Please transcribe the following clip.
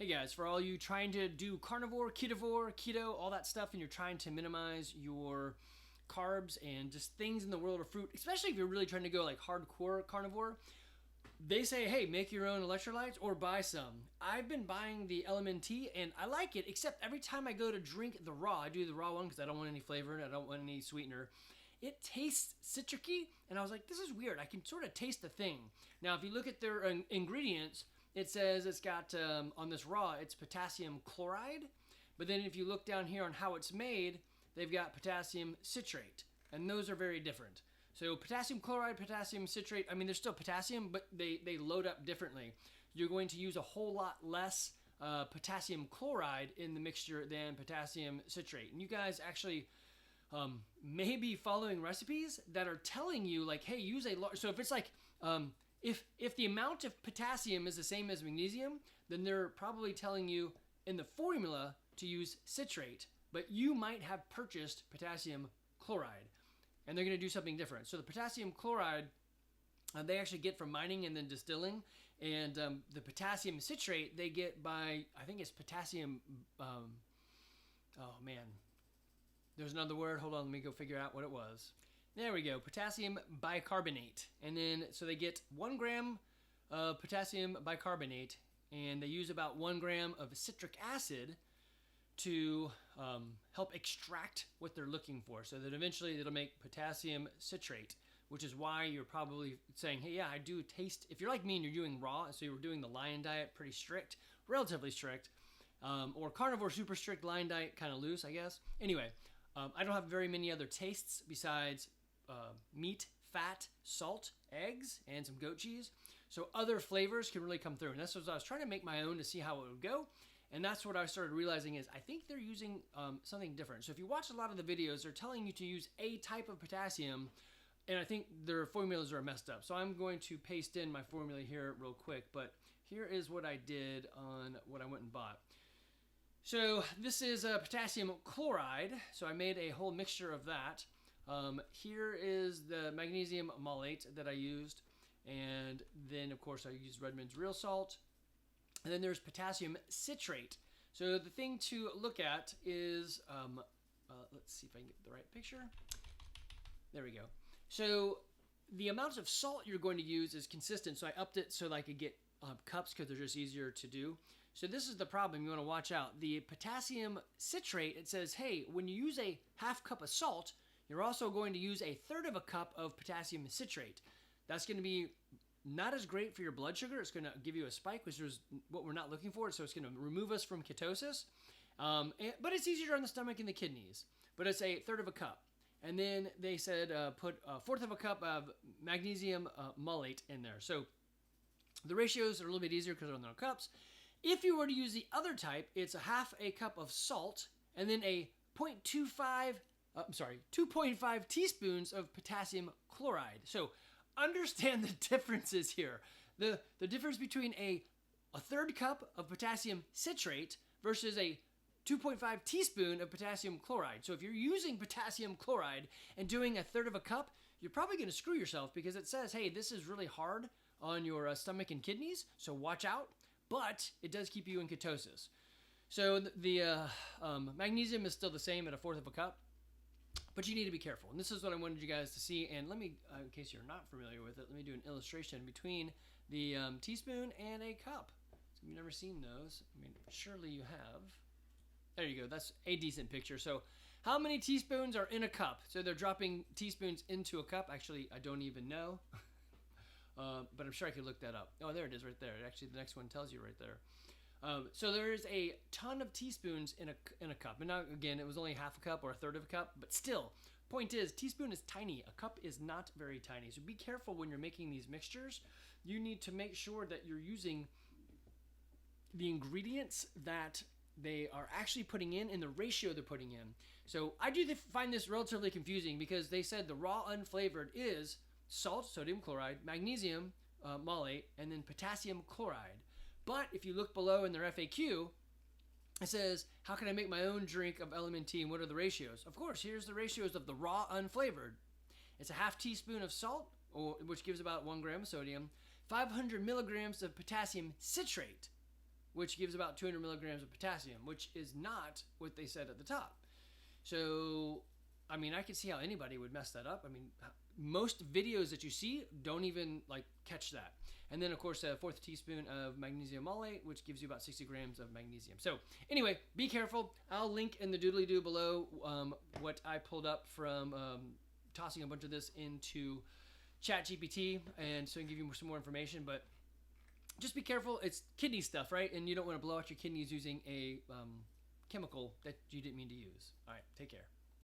Hey guys, for all you trying to do carnivore, keto, all that stuff, and you're trying to minimize your carbs and just things in the world of fruit, especially if you're really trying to go like hardcore carnivore, they say, hey, make your own electrolytes or buy some. I've been buying the LMNT and I like it, except every time I go to drink the raw, I do the raw one because I don't want any flavor and I don't want any sweetener. It tastes citricy, and I was like, this is weird. I can sort of taste the thing. Now, if you look at their ingredients, it says it's got, on this raw, it's potassium chloride. But then if you look down here on how it's made, they've got potassium citrate. And those are very different. So potassium chloride, potassium citrate, I mean, there's still potassium, but they load up differently. You're going to use a whole lot less potassium chloride in the mixture than potassium citrate. And you guys actually may be following recipes that are telling you, like, hey, use a large... So if it's like... If the amount of potassium is the same as magnesium, then they're probably telling you in the formula to use citrate, but you might have purchased potassium chloride, and they're going to do something different. So the potassium chloride, they actually get from mining and then distilling, and the potassium citrate they get by, I think it's potassium, oh man, there's another word, hold on, let me go figure out what it was. There we go, potassium bicarbonate. And then, so they get 1 gram of potassium bicarbonate, and they use about 1 gram of citric acid to help extract what they're looking for. So that eventually it'll make potassium citrate, which is why you're probably saying, hey, yeah, I do taste, if you're like me and you're doing raw, so you're doing the lion diet pretty strict, relatively strict, or carnivore super strict, lion diet kind of loose, I guess. Anyway, I don't have very many other tastes besides meat, fat, salt, eggs, and some goat cheese. So other flavors can really come through. And that's what I was trying to make my own to see how it would go. And that's what I started realizing is I think they're using something different. So if you watch a lot of the videos, they're telling you to use a type of potassium, and I think their formulas are messed up. So I'm going to paste in my formula here real quick. But here is what I did on what I went and bought. So this is potassium chloride. So I made a whole mixture of that. Here is the magnesium malate that I used, and then of course I used Redmond's real salt, and then there's potassium citrate. So the thing to look at is, let's see if I can get the right picture. There we go. So the amount of salt you're going to use is consistent, so I upped it so that I could get cups because they're just easier to do. So this is the problem you want to watch out. The potassium citrate, it says, hey, when you use a half cup of salt, you're also going to use 1/3 cup of potassium citrate. That's going to be not as great for your blood sugar. It's going to give you a spike, which is what we're not looking for. So it's going to remove us from ketosis. But it's easier on the stomach and the kidneys. But it's 1/3 cup. And then they said put 1/4 cup of magnesium malate in there. So the ratios are a little bit easier because they're in their cups. If you were to use the other type, it's 1/2 cup of salt and then 2.5 teaspoons of potassium chloride. So understand the differences here. The difference between a 1/3 cup of potassium citrate versus a 2.5 teaspoon of potassium chloride. So if you're using potassium chloride and doing 1/3 cup, you're probably going to screw yourself because it says, hey, this is really hard on your stomach and kidneys, so watch out. But it does keep you in ketosis. So the magnesium is still the same at 1/4 cup. But you need to be careful. And this is what I wanted you guys to see. And let me, in case you're not familiar with it, let me do an illustration between the teaspoon and a cup. So if you've never seen those, I mean, surely you have. There you go. That's a decent picture. So how many teaspoons are in a cup? So they're dropping teaspoons into a cup. Actually, I don't even know. But I'm sure I could look that up. Oh, there it is right there. Actually, the next one tells you right there. So there is a ton of teaspoons in a cup. And now, again, it was only 1/2 cup or 1/3 cup. But still, point is, teaspoon is tiny. A cup is not very tiny. So be careful when you're making these mixtures. You need to make sure that you're using the ingredients that they are actually putting in and the ratio they're putting in. So I do find this relatively confusing because they said the raw unflavored is salt, sodium chloride, magnesium malate, and then potassium chloride. But if you look below in their FAQ, it says, how can I make my own drink of LMNT and what are the ratios? Of course, here's the ratios of the raw unflavored. It's 1/2 teaspoon of salt, which gives about 1 gram of sodium, 500 milligrams of potassium citrate, which gives about 200 milligrams of potassium, which is not what they said at the top. So, I mean, I can see how anybody would mess that up. I mean, most videos that you see don't even like catch that. And then, of course, a 1/4 teaspoon of magnesium malate, which gives you about 60 grams of magnesium. So anyway, be careful. I'll link in the doodly-doo below what I pulled up from tossing a bunch of this into ChatGPT, and so I can give you some more information. But just be careful. It's kidney stuff, right? And you don't want to blow out your kidneys using a chemical that you didn't mean to use. All right, take care.